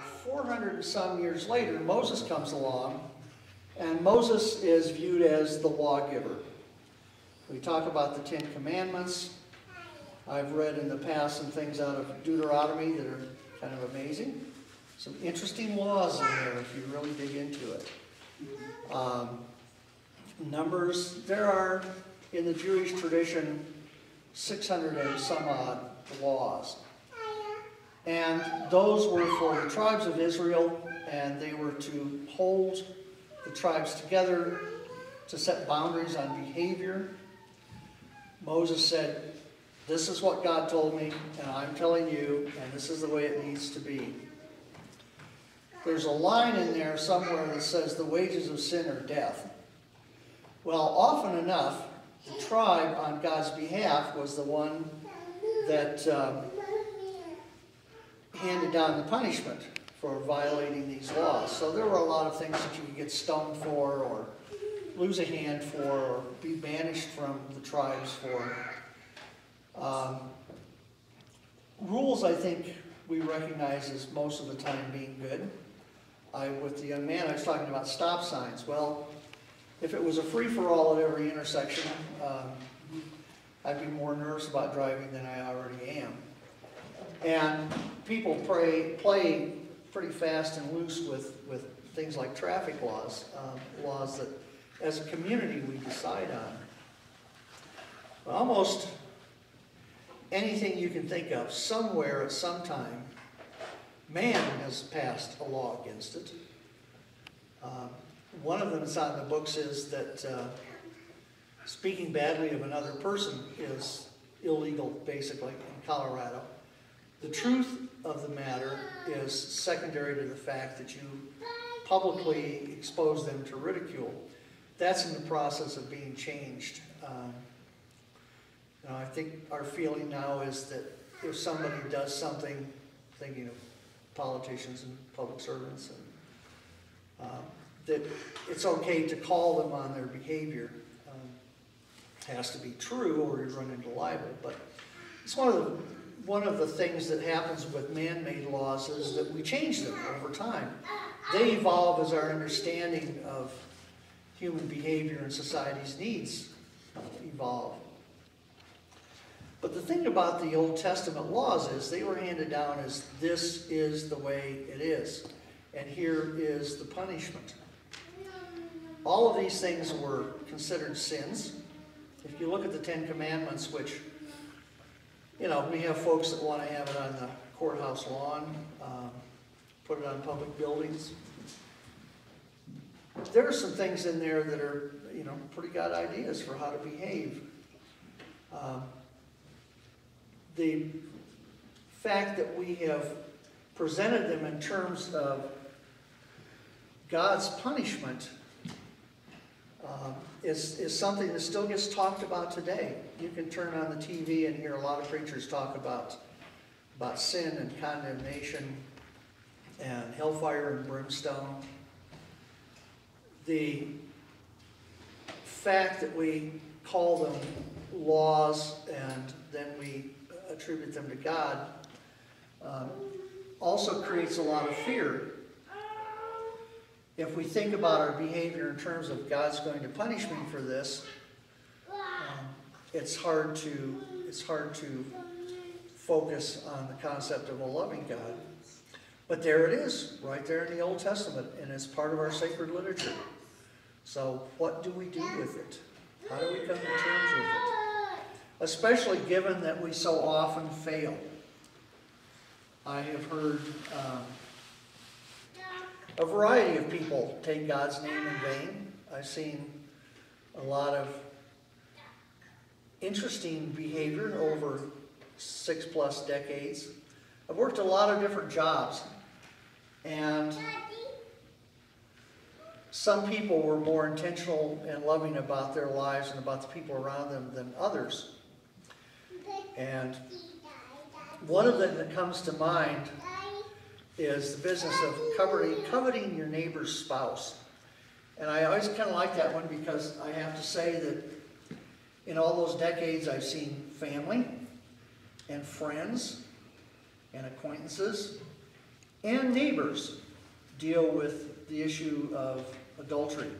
400 and some years later, Moses comes along, and Moses is viewed as the lawgiver. We talk about the Ten Commandments. I've read in the past some things out of Deuteronomy that are kind of amazing. Some interesting laws in there if you really dig into it. Numbers, there are, in the Jewish tradition, 600 and some odd laws. And those were for the tribes of Israel, and they were to hold the tribes together, to set boundaries on behavior. Moses said, "This is what God told me, and I'm telling you, and this is the way it needs to be." There's a line in there somewhere that says the wages of sin are death. Well, often enough, the tribe on God's behalf was the one that handed down the punishment for violating these laws. So there were a lot of things that you could get stoned for, or lose a hand for, or be banished from the tribes for. Rules, I think, we recognize as most of the time being good. With the young man, I was talking about stop signs. Well, if it was a free-for-all at every intersection, I'd be more nervous about driving than I already am. And people play pretty fast and loose with things like traffic laws, laws that as a community we decide on. Almost anything you can think of, somewhere at some time, man has passed a law against it. One of them that's on the books is that speaking badly of another person is illegal, basically, in Colorado. The truth of the matter is secondary to the fact that you publicly expose them to ridicule. That's in the process of being changed. I think our feeling now is that if somebody does something, thinking of politicians and public servants, and that it's okay to call them on their behavior. It has to be true or you run into libel. But it's one of the things that happens with man-made laws is that we change them over time. They evolve as our understanding of human behavior and society's needs evolve. But the thing about the Old Testament laws is they were handed down as this is the way it is, and here is the punishment. All of these things were considered sins. If you look at the Ten Commandments, which, we have folks that want to have it on the courthouse lawn, put it on public buildings. There are some things in there that are, pretty good ideas for how to behave. The fact that we have presented them in terms of God's punishment is something that still gets talked about today. You can turn on the TV and hear a lot of preachers talk about sin and condemnation and hellfire and brimstone. The fact that we call them laws and then we attribute them to God also creates a lot of fear. If we think about our behavior in terms of God's going to punish me for this, it's hard to focus on the concept of a loving God. But there it is, right there in the Old Testament, and it's part of our sacred literature. So what do we do with it? How do we come to terms with it? Especially given that we so often fail. I have heard a variety of people take God's name in vain. I've seen a lot of interesting behavior over 6+ decades. I've worked a lot of different jobs, and some people were more intentional and loving about their lives and about the people around them than others. And one of them that comes to mind is the business of coveting your neighbor's spouse. And I always kind of like that one because I have to say that in all those decades I've seen family and friends and acquaintances and neighbors deal with the issue of adultery.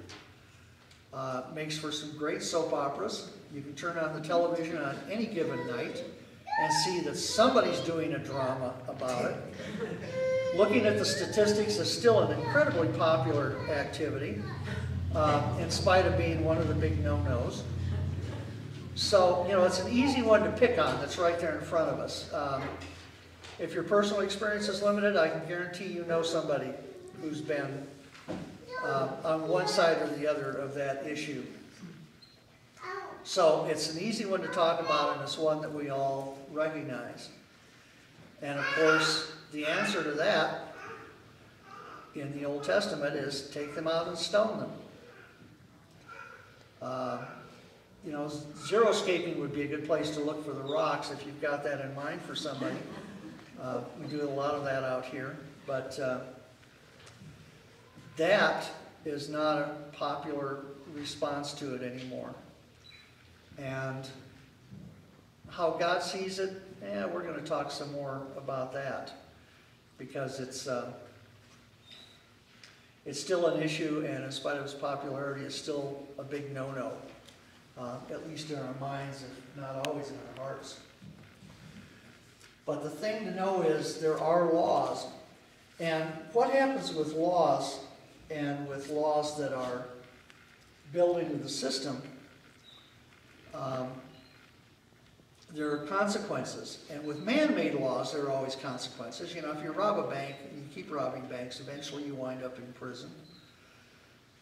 Makes for some great soap operas. You can turn on the television on any given night and see that somebody's doing a drama about it. Looking at the statistics, it's still an incredibly popular activity, in spite of being one of the big no-nos. So, you know, it's an easy one to pick on that's right there in front of us. If your personal experience is limited, I can guarantee you know somebody who's been on one side or the other of that issue. So it's an easy one to talk about, and it's one that we all recognize. And of course, the answer to that in the Old Testament is take them out and stone them. You know, xeriscaping would be a good place to look for the rocks if you've got that in mind for somebody. We do a lot of that out here, but that is not a popular response to it anymore. And how God sees it, we're going to talk some more about that, because it's still an issue, and in spite of its popularity, it's still a big no-no, at least in our minds, if not always in our hearts. But the thing to know is there are laws, and what happens with laws, and with laws that are built into the system, there are consequences. And with man-made laws, there are always consequences. You know, if you rob a bank and you keep robbing banks, eventually you wind up in prison.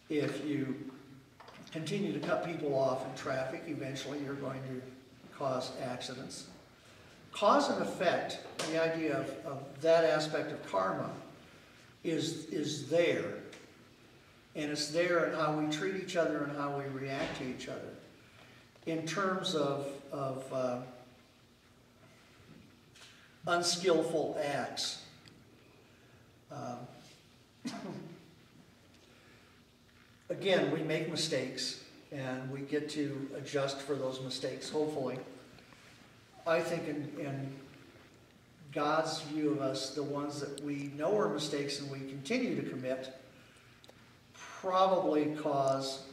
If you continue to cut people off in traffic, eventually you're going to cause accidents. Cause and effect, the idea of that aspect of karma, is there. And it's there in how we treat each other and how we react to each other. In terms of unskillful acts. Again, we make mistakes, and we get to adjust for those mistakes, hopefully. I think in God's view of us, the ones that we know are mistakes and we continue to commit probably cause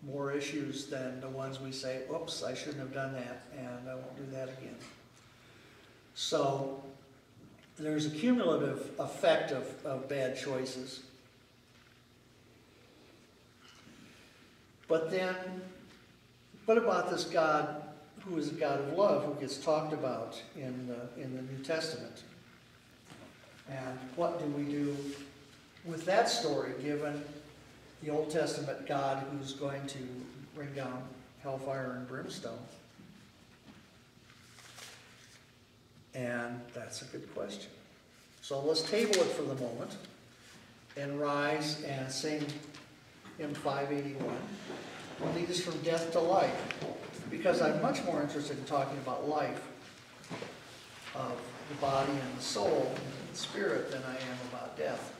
more issues than the ones we say, oops, I shouldn't have done that, and I won't do that again. So there's a cumulative effect of bad choices. But then, what about this God who is a God of love, who gets talked about in the New Testament? And what do we do with that story, given the Old Testament God who's going to bring down hellfire and brimstone? And that's a good question. So let's table it for the moment and rise and sing hymn 581, Lead Us From Death to Life, because I'm much more interested in talking about life of the body and the soul and the spirit than I am about death.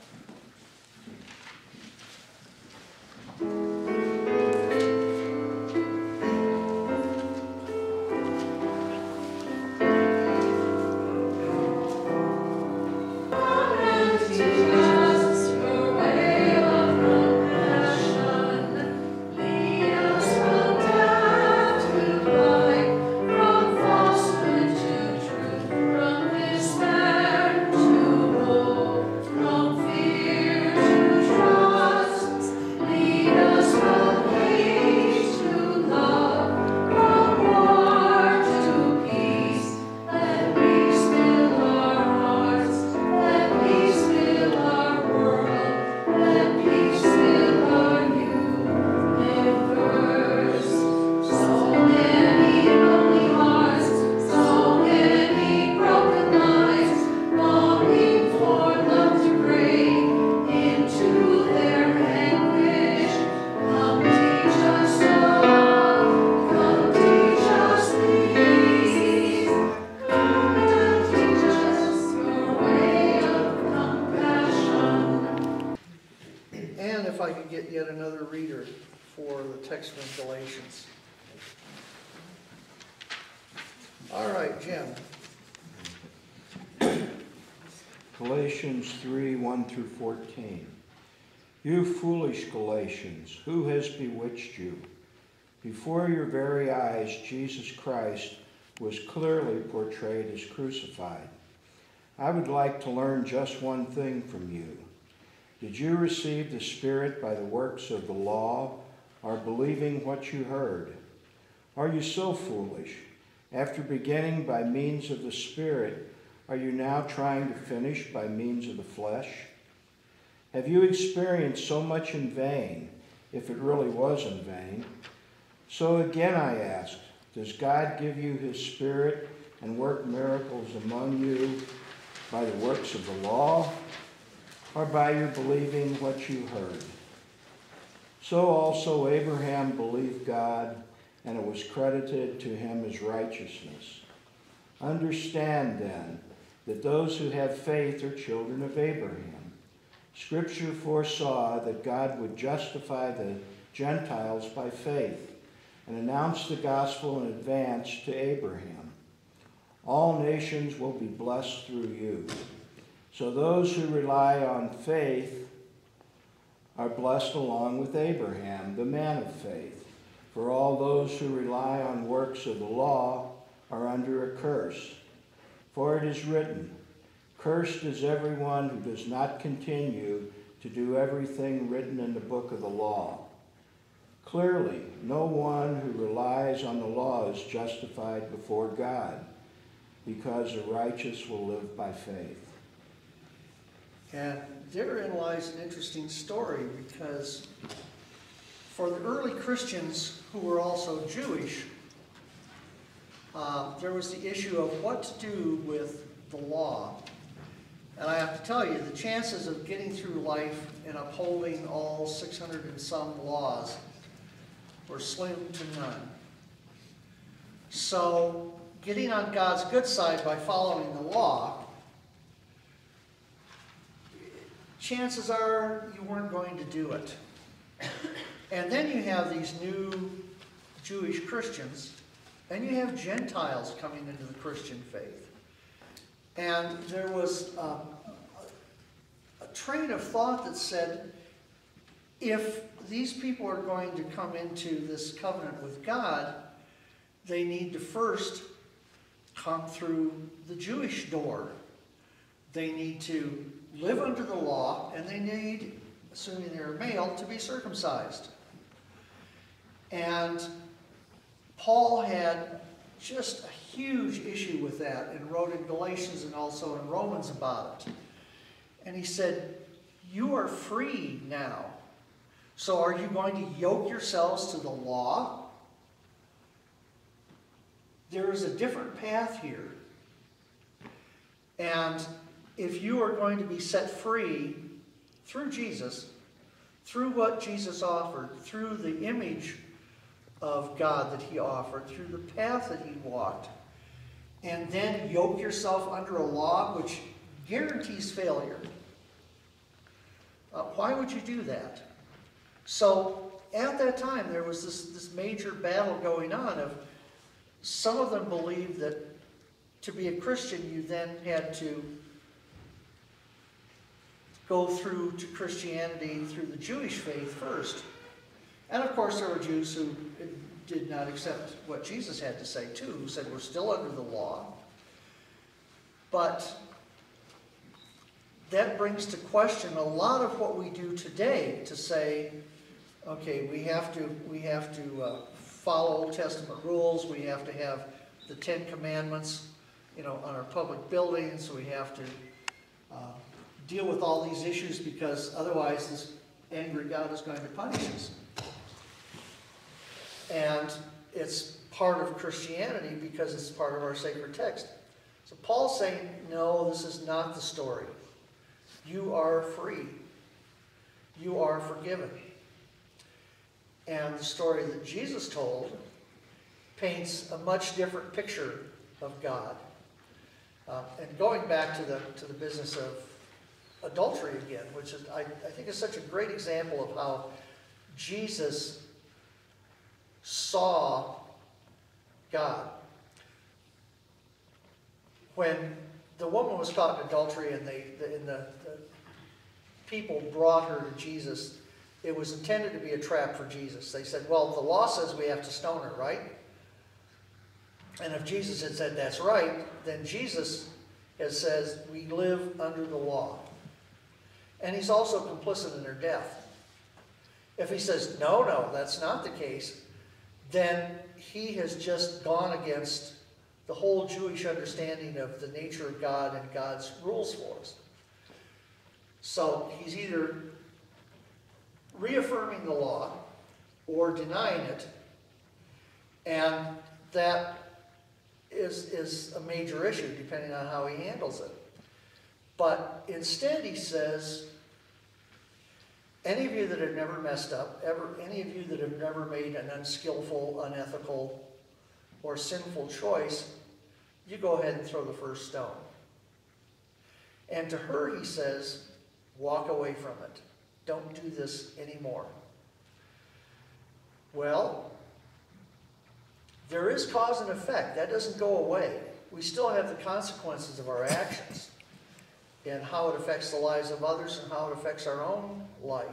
Galatians 3, 1 through 14. You foolish Galatians, who has bewitched you? Before your very eyes, Jesus Christ was clearly portrayed as crucified. I would like to learn just one thing from you. Did you receive the Spirit by the works of the law, or believing what you heard? Are you so foolish? After beginning by means of the Spirit, are you now trying to finish by means of the flesh? Have you experienced so much in vain, if it really was in vain? So again I ask, does God give you his Spirit and work miracles among you by the works of the law, or by your believing what you heard? So also Abraham believed God, and it was credited to him as righteousness. Understand then that those who have faith are children of Abraham. Scripture foresaw that God would justify the Gentiles by faith and announce the gospel in advance to Abraham. All nations will be blessed through you. So those who rely on faith are blessed along with Abraham, the man of faith. For all those who rely on works of the law are under a curse. For it is written, cursed is everyone who does not continue to do everything written in the book of the law. Clearly, no one who relies on the law is justified before God, because the righteous will live by faith. And therein lies an interesting story, because for the early Christians who were also Jewish, there was the issue of what to do with the law. And I have to tell you, the chances of getting through life and upholding all 600 and some laws were slim to none. So getting on God's good side by following the law, chances are you weren't going to do it. And then you have these new Jewish Christians, and you have Gentiles coming into the Christian faith. And there was a train of thought that said, if these people are going to come into this covenant with God, they need to first come through the Jewish door. They need to live under the law, and they need, assuming they're male, to be circumcised. And Paul had just a huge issue with that and wrote in Galatians and also in Romans about it. And he said, you are free now. So are you going to yoke yourselves to the law? There is a different path here. And if you are going to be set free through Jesus, through what Jesus offered, through the image of God that he offered, through the path that he walked, and then yoke yourself under a law which guarantees failure, why would you do that? So at that time there was this major battle going on of some of them believed that to be a Christian you then had to go through to Christianity through the Jewish faith first. And of course there were Jews who did not accept what Jesus had to say too, who said we're still under the law. But that brings to question a lot of what we do today to say, okay, we have to follow Old Testament rules, we have to have the 10 Commandments, on our public buildings, we have to deal with all these issues because otherwise this angry God is going to punish us. And it's part of Christianity because it's part of our sacred text. So Paul's saying, no, this is not the story. You are free. You are forgiven. And the story that Jesus told paints a much different picture of God. And going back to the business of adultery again, which is, I think is such a great example of how Jesus saw God. When the woman was caught in adultery, and the people brought her to Jesus. It was intended to be a trap for Jesus. They said, well, the law says we have to stone her, right? And if Jesus had said that's right, then Jesus says we live under the law. And he's also complicit in her death. If he says, no, that's not the case, then he has just gone against the whole Jewish understanding of the nature of God and God's rules for us. So he's either reaffirming the law or denying it, and that is a major issue depending on how he handles it. But instead he says, any of you that have never messed up, any of you that have never made an unskillful, unethical, or sinful choice, you go ahead and throw the first stone. And to her he says, walk away from it. Don't do this anymore. Well, there is cause and effect. That doesn't go away. We still have the consequences of our actions and how it affects the lives of others and how it affects our own life.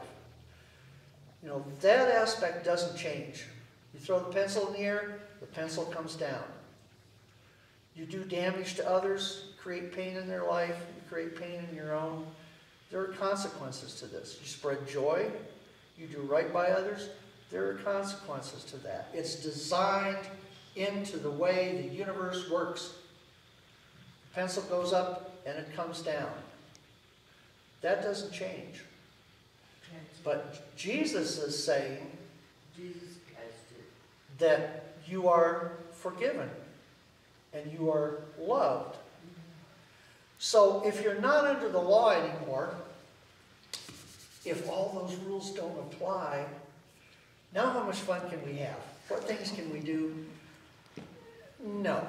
You know, that aspect doesn't change. You throw the pencil in the air, the pencil comes down. You do damage to others, create pain in their life, you create pain in your own. There are consequences to this. You spread joy, you do right by others, there are consequences to that. It's designed into the way the universe works. The pencil goes up and it comes down. That doesn't change. But Jesus is saying that you are forgiven and you are loved. So if you're not under the law anymore, if all those rules don't apply, now how much fun can we have? What things can we do? No.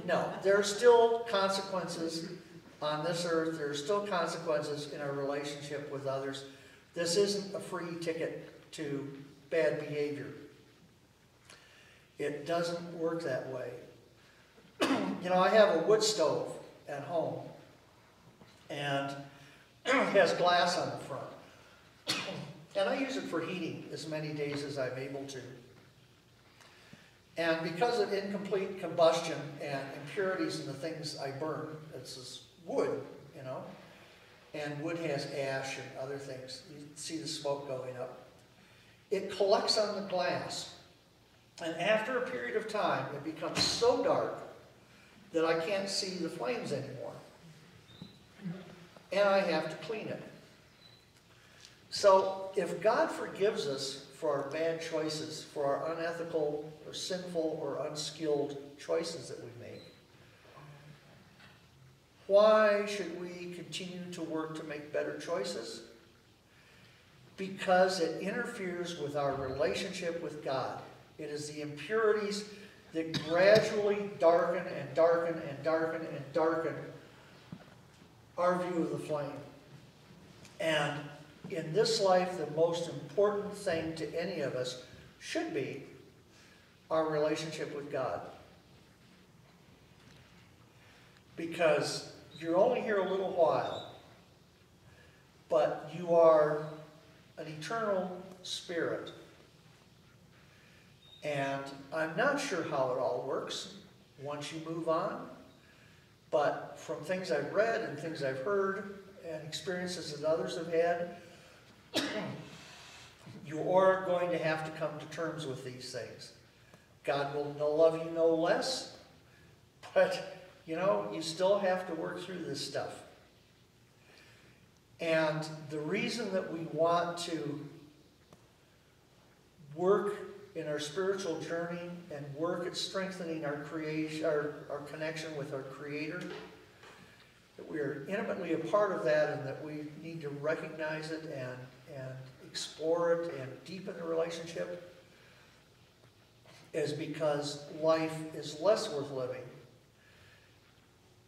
No. There are still consequences on this earth. There are still consequences in our relationship with others. This isn't a free ticket to bad behavior. It doesn't work that way. You know, I have a wood stove at home, and it has glass on the front. And I use it for heating as many days as I'm able to. And because of incomplete combustion and impurities in the things I burn, it's wood, you know, and wood has ash and other things. You see the smoke going up. It collects on the glass. And after a period of time, it becomes so dark that I can't see the flames anymore. And I have to clean it. So if God forgives us for our bad choices, for our unethical or sinful or unskilled choices that we make, why should we continue to work to make better choices? Because it interferes with our relationship with God. It is the impurities that gradually darken and darken and darken and darken our view of the flame. And in this life, the most important thing to any of us should be our relationship with God. Because you're only here a little while, but you are an eternal spirit. And I'm not sure how it all works once you move on, but from things I've read and things I've heard and experiences that others have had, you are going to have to come to terms with these things. God will love you no less, but, you know, you still have to work through this stuff. And the reason that we want to work in our spiritual journey and work at strengthening our creation, our connection with our Creator, that we are intimately a part of that and that we need to recognize it and explore it and deepen the relationship, is because life is less worth living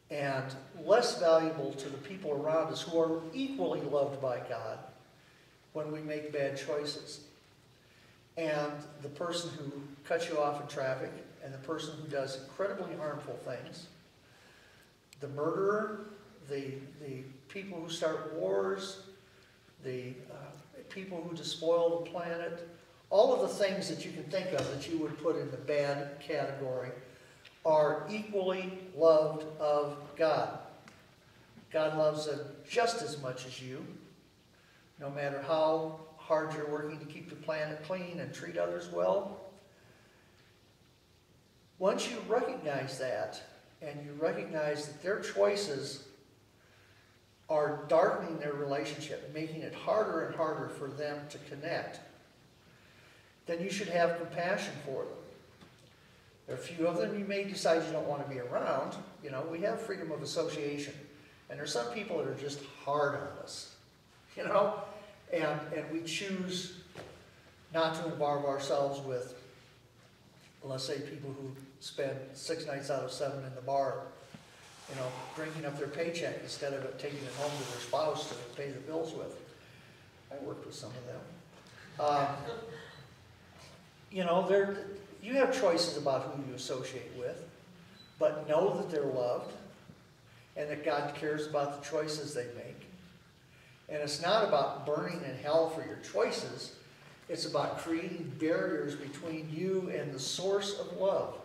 and less valuable to the people around us who are equally loved by God when we make bad choices. And the person who cuts you off in traffic and the person who does incredibly harmful things, the murderer, the people who start wars, the people who despoil the planet, all of the things that you can think of that you would put in the bad category are equally loved of God. God loves them just as much as you, no matter how hard you're working to keep the planet clean and treat others well. Once you recognize that, and you recognize that their choices are darkening their relationship, making it harder and harder for them to connect, then you should have compassion for them. There are a few of them you may decide you don't want to be around. You know, we have freedom of association. And there's some people that are just hard on us, you know? And we choose not to involve ourselves with, let's say, people who spend 6 nights out of 7 in the bar, you know, drinking up their paycheck instead of taking it home to their spouse to pay the bills with. I worked with some of them. You know, you have choices about who you associate with, but know that they're loved and that God cares about the choices they make. And it's not about burning in hell for your choices. It's about creating barriers between you and the source of love.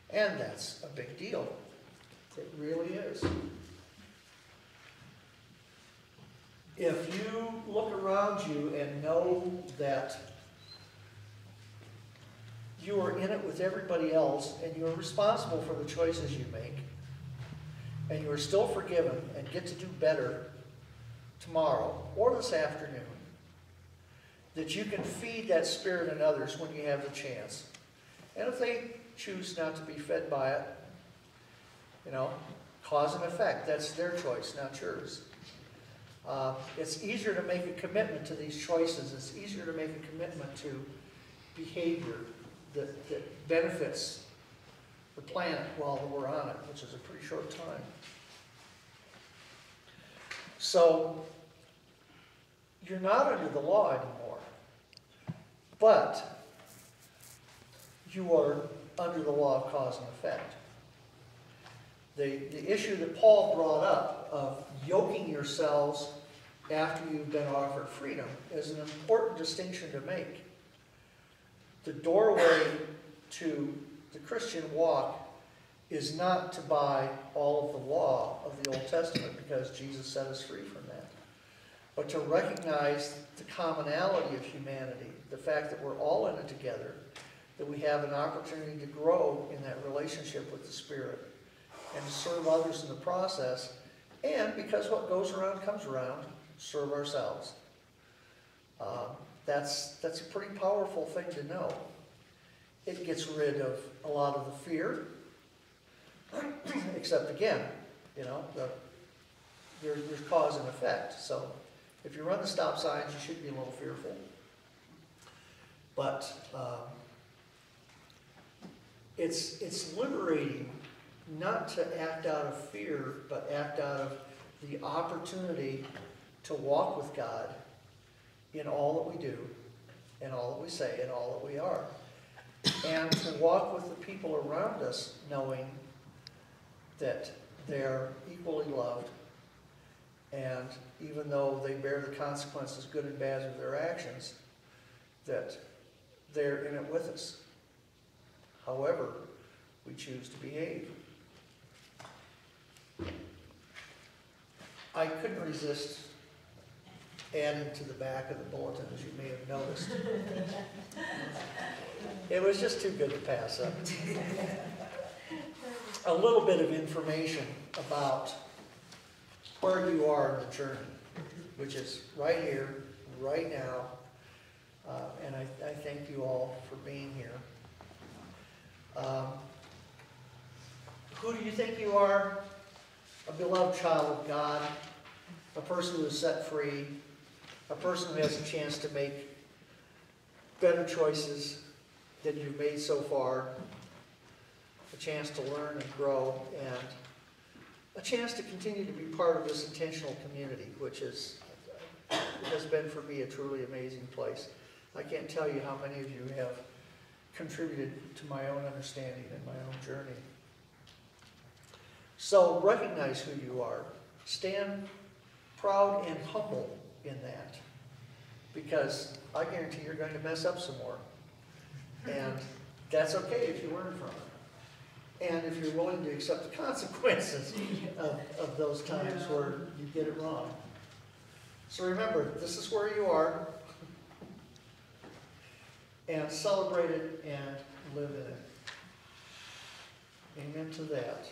And that's a big deal. It really is. If you look around you and know that you are in it with everybody else and you are responsible for the choices you make, and you are still forgiven and get to do better tomorrow or this afternoon, that you can feed that spirit in others when you have the chance. And if they choose not to be fed by it, you know, cause and effect. That's their choice, not yours. It's easier to make a commitment to these choices. It's easier to make a commitment to behavior that benefits the planet while we're on it, which is a pretty short time. So, you're not under the law anymore, but you are under the law of cause and effect. The issue that Paul brought up of yoking yourselves after you've been offered freedom is an important distinction to make. The doorway to the Christian walk is not to buy all of the law of the Old Testament because Jesus set us free from that, but to recognize the commonality of humanity, the fact that we're all in it together, that we have an opportunity to grow in that relationship with the Spirit and to serve others in the process, and because what goes around comes around, serve ourselves. That's a pretty powerful thing to know. It gets rid of a lot of the fear, except again, you know, there's cause and effect. So if you run the stop signs, you should be a little fearful. But it's liberating not to act out of fear, but act out of the opportunity to walk with God in all that we do, in all that we say, in all that we are. And to walk with the people around us knowing that they're equally loved, and even though they bear the consequences, good and bad, of their actions, that they're in it with us, however we choose to behave. I couldn't resist adding to the back of the bulletin, as you may have noticed. It was just too good to pass up. A little bit of information about where you are in the journey, which is right here, right now, and I thank you all for being here. Who do you think you are? A beloved child of God, a person who is set free, a person who has a chance to make better choices than you've made so far, a chance to learn and grow, and a chance to continue to be part of this intentional community, which has been for me a truly amazing place. I can't tell you how many of you have contributed to my own understanding and my own journey. So recognize who you are. Stand proud and humble in that. Because I guarantee you're going to mess up some more. And that's okay if you learn from it. And if you're willing to accept the consequences of those times where you get it wrong. So remember, this is where you are. And celebrate it and live in it. Amen to that.